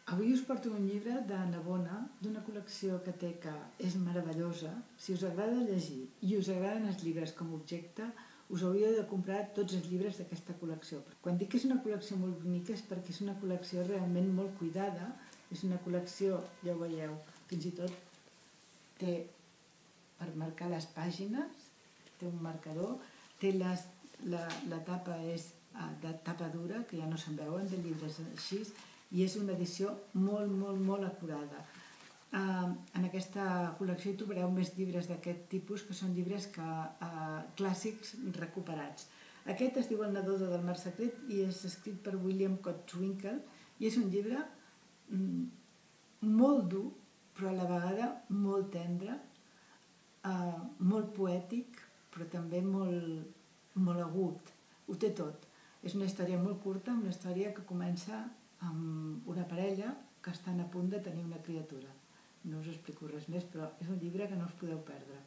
Avui us porto un llibre de Navona, d'una col·lecció que té que és meravellosa. Si us agrada llegir i us agraden els llibres com a objecte, us hauríeu de comprar tots els llibres d'aquesta col·lecció. Quan dic que és una col·lecció molt bonica és perquè és una col·lecció realment molt cuidada. És una col·lecció, ja ho veieu, fins i tot té per marcar les pàgines, té un marcador, té la tapa és de tapa dura, que ja no se'n veuen, de llibres així, i és una edició molt, molt, molt acurada. En aquesta col·lecció hi trobareu més llibres d'aquest tipus, que són llibres clàssics recuperats. Aquest es diu El nadó del mar secret i és escrit per William Cottswinkle i és un llibre molt dur, però a la vegada molt tendre, molt poètic, però també molt agut. Ho té tot. És una història molt curta, una història que comença amb una parella que estan a punt de tenir una criatura. No us explico res més, però és un llibre que no us podeu perdre.